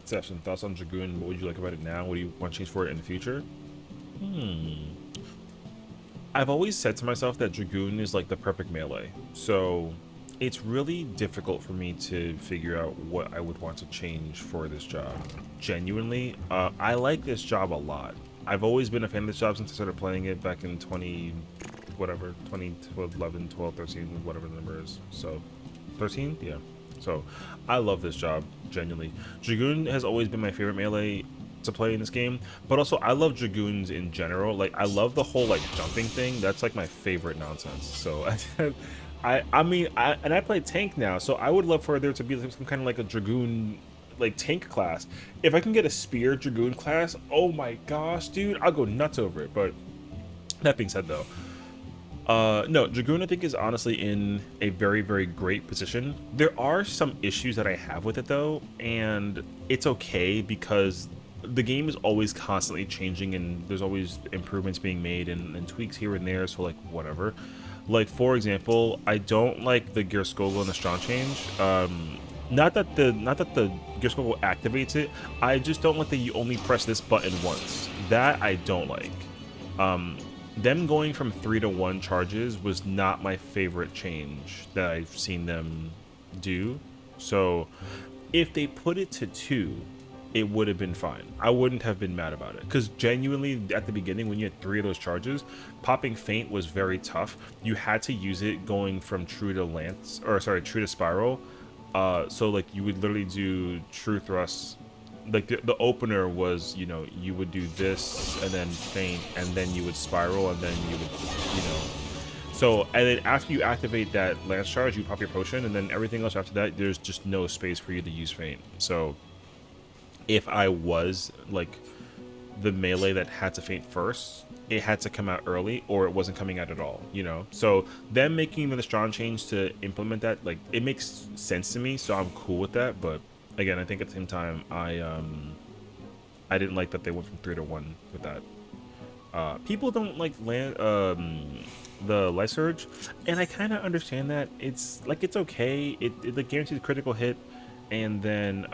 Session, thoughts on Dragoon? What would you like about it now? What do you want to change for it in the future? Hmm. I've always said to myself that Dragoon is like the perfect melee. So it's really difficult for me to figure out what I would want to change for this job. Genuinely, I like this job a lot. I've always been a fan of this job since I started playing it back in 20, whatever, 2011, 12, 13, whatever the number is. So 13? Yeah. So I love this job, genuinely. Dragoon has always been my favorite melee to play in this game, but also I love Dragoons in general. Like, I love the whole like jumping thing. That's like my favorite nonsense. So I play tank now, so I would love for there to be some kind of like a Dragoon like tank class. If I can get a spear Dragoon class, oh my gosh, dude, I'll go nuts over it. But that being said, though, no, Dragoon I think is honestly in a very, very great position. There are some issues that I have with it though, and it's okay because the game is always constantly changing and there's always improvements being made and tweaks here and there, so like whatever. Like for example, I don't like the Gear Skogel and the Strong change. Not that the Gear Skogel activates it. I just don't like that you only press this button once. That I don't like. Um, them going from 3 to 1 charges was not my favorite change that I've seen them do. So if they put it to 2, it would have been fine. I wouldn't have been mad about it. Because genuinely, at the beginning, when you had 3 of those charges, popping Feint was very tough. You had to use it going from True to Lance, or sorry, True to Spiral. So like you would literally do True Thrust. Like the opener was, you know, you would do this and then Feint and then you would spiral and then you would, you know. So, and then after you activate that Lance charge, you pop your potion, and then everything else after that, there's just no space for you to use Feint. So if I was like the melee that had to Feint first, it had to come out early or it wasn't coming out at all, you know. So them making the strong change to implement that, like, it makes sense to me, so I'm cool with that. But again, I think at the same time, I didn't like that they went from 3 to 1 with that. People don't like the light surge, and I kind of understand that. It's like, it's okay. It like guarantees critical hit, and then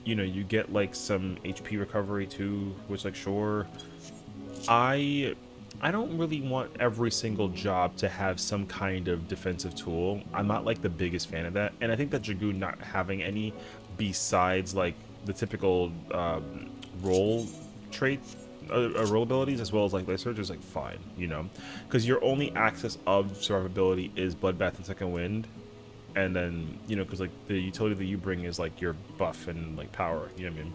you know, you get like some HP recovery too, which, like, sure. I I don't really want every single job to have some kind of defensive tool. I'm not like the biggest fan of that, and I think that Dragoon not having any besides like the typical roll trait, roll abilities, as well as like light surge, is like fine, you know, because your only access of survivability is Bloodbath and Second Wind, and then, you know, because like the utility that you bring is like your buff and like power, you know what I mean?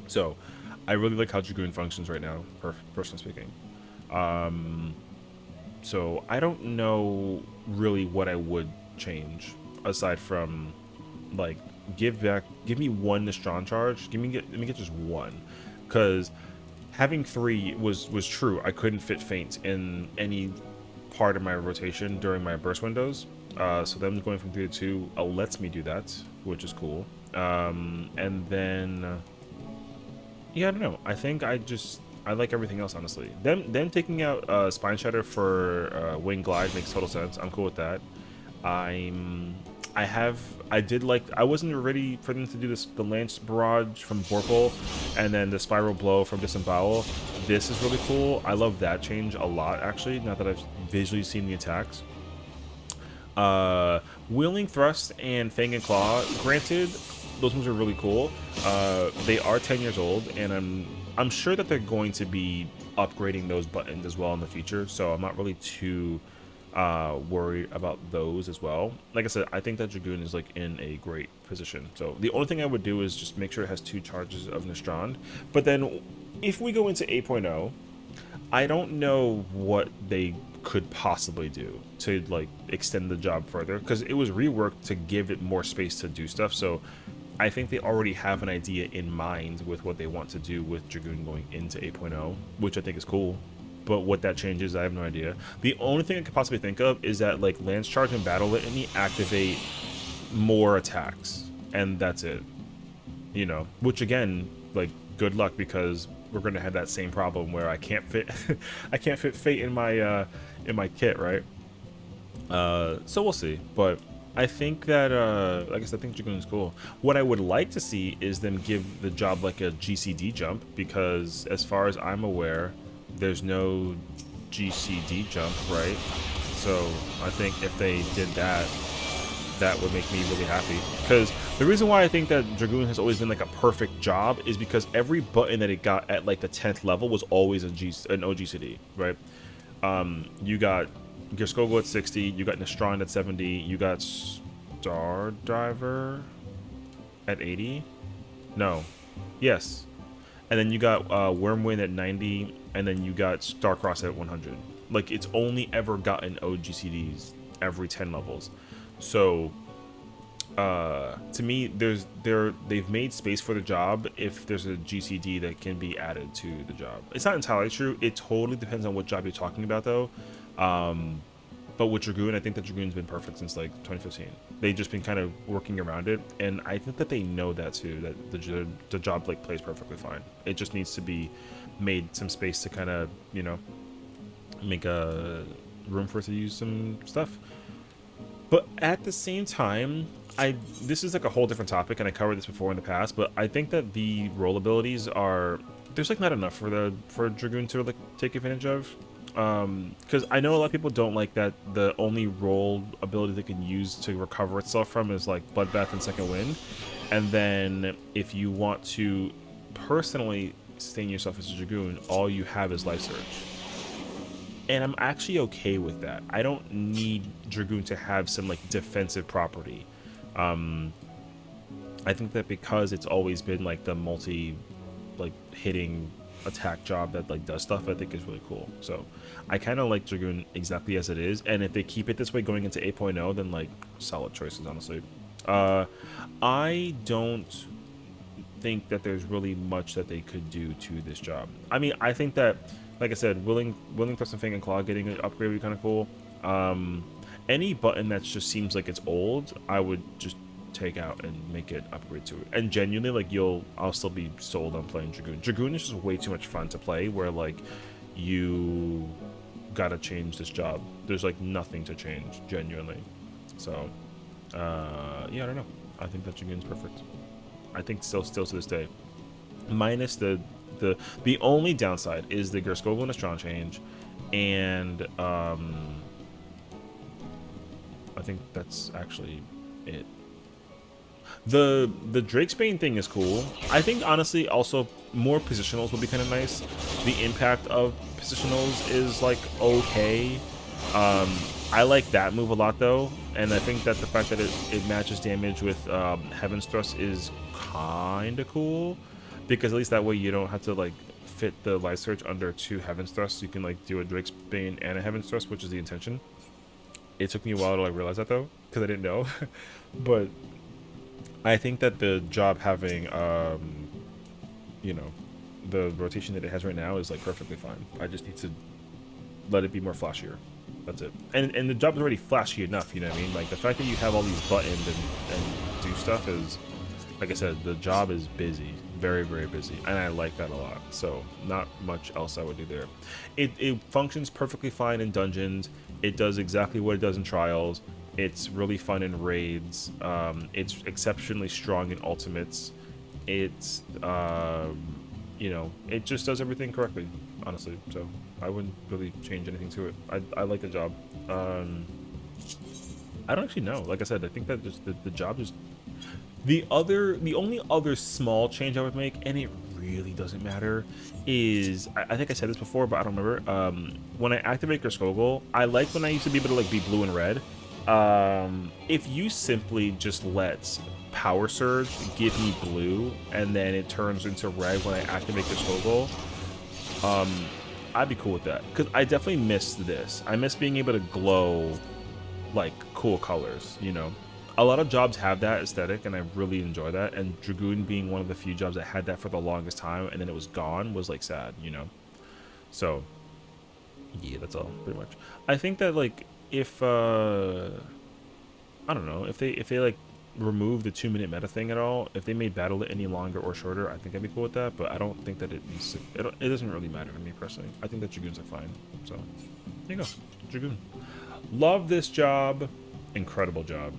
So I really like how Dragoon functions right now, personally speaking. Um, so I don't know really what I would change aside from like give me one strong charge. Let me get just one, because having 3 was true. I couldn't fit Feint in any part of my rotation during my burst windows. So them going from 3 to 2 lets me do that, which is cool. And then yeah, I don't know. I think I like everything else, honestly. Them taking out Spine Shatter for Wing Glide makes total sense. I'm cool with that. I'm I did like, I wasn't ready for them to do the Lance Barrage from Vorpal and then the Spiral Blow from Disembowel. This is really cool. I love that change a lot, actually, now that I've visually seen the attacks. Wheeling Thrust and Fang and Claw, granted, those moves are really cool. They are 10 years old, and I'm sure that they're going to be upgrading those buttons as well in the future, so I'm not really too worried about those as well. Like I said, I think that Dragoon is like in a great position. So the only thing I would do is just make sure it has 2 charges of Nostrand. But then if we go into 8.0, I don't know what they could possibly do to like extend the job further, because it was reworked to give it more space to do stuff. So I think they already have an idea in mind with what they want to do with Dragoon going into 8.0, which I think is cool. But what that changes, I have no idea. The only thing I could possibly think of is that like Lance Charge and Battle Litany activate more attacks, and that's it. You know, which again, like, good luck, because we're gonna have that same problem where I can't fit I can't fit Fate in my kit, right? So we'll see. But I think that, like I said, I think Dragoon's cool. What I would like to see is them give the job like a GCD jump, because as far as I'm aware, there's no GCD jump, right? So I think if they did that, that would make me really happy. Because the reason why I think that Dragoon has always been like a perfect job is because every button that it got at like the 10th level was always an OGCD, right? You got Gerskogo at 60, you got Nestron at 70, you got Star Driver at 80. No, yes, and then you got Wormwind at 90, and then you got Starcross at 100. Like it's only ever gotten OGCDs every 10 levels. So to me, they've made space for the job if there's a GCD that can be added to the job. It's not entirely true. It totally depends on what job you're talking about, though. But with Dragoon, I think that Dragoon's been perfect since like 2015. They've just been kind of working around it, and I think that they know that too. That the job like plays perfectly fine. It just needs to be made some space to kind of make a room for it to use some stuff. But at the same time, this is like a whole different topic, and I covered this before in the past. But I think that the roll abilities are there's like not enough for Dragoon to like take advantage of. Because I know a lot of people don't like that the only roll ability they can use to recover itself from is like Bloodbath and Second Wind, and then if you want to personally sustain yourself as a Dragoon, all you have is Life Surge. And I'm actually okay with that. I don't need Dragoon to have some like defensive property. I think that because it's always been like the multi like hitting attack job that like does stuff, I think is really cool. So I kind of like Dragoon exactly as it is, and if they keep it this way going into 8.0, then like solid choices, honestly. I don't think that there's really much that they could do to this job. I mean, I think that, like I said, willing Thrust and Fang and Claw getting an upgrade would be kind of cool. Any button that just seems like it's old, I would just take out and make it upgrade to it. And genuinely, like I'll still be sold on playing Dragoon. Dragoon is just way too much fun to play, where like you gotta change this job. There's like nothing to change, genuinely. So yeah, I don't know. I think that Dragoon's perfect. I think still to this day, minus the only downside is the Gerskogo and Astron change, and I think that's actually it. The Drakesbane thing is cool. I think honestly also more positionals would be kind of nice. The impact of positionals is like okay. I like that move a lot though, and I think that the fact that it matches damage with Heaven's Thrust is kind of cool, because at least that way you don't have to like fit the Life Surge under 2 Heaven's Thrusts. You can like do a Drake's Bane and a Heaven's Thrust, which is the intention. It took me a while to like realize that though, because I didn't know. But I think that the job having you know, the rotation that it has right now is like perfectly fine. I just need to let it be more flashier. That's it. And the job is already flashy enough, you know what I mean? Like the fact that you have all these buttons and do stuff is, like I said, the job is busy, very, very busy, and I like that a lot. So not much else I would do there. It functions perfectly fine in dungeons. It does exactly what it does in trials. It's really fun in raids. It's exceptionally strong in ultimates. It's you know, it just does everything correctly, honestly. So I wouldn't really change anything to it. I like the job. I don't actually know. Like I said, I think that just the job is the only other small change I would make, and it really doesn't matter, is I think I said this before, but I don't remember. When I activate Gerskogo, I like when I used to be able to like be blue and red. If you simply just let Power Surge give me blue, and then it turns into red when I activate Gerskogo, I'd be cool with that, because I definitely miss this. I miss being able to glow like cool colors, you know. A lot of jobs have that aesthetic, and I really enjoy that, and Dragoon being one of the few jobs that had that for the longest time and then it was gone was like sad, you know. So yeah, that's all pretty much. I think that like if I don't know, if they like remove the 2-minute meta thing at all, if they made battle it any longer or shorter, I think I'd be cool with that. But I don't think that it needs to, it doesn't really matter to me personally. I think that Dragoons are fine. So there you go, Dragoon. Love this job, incredible job.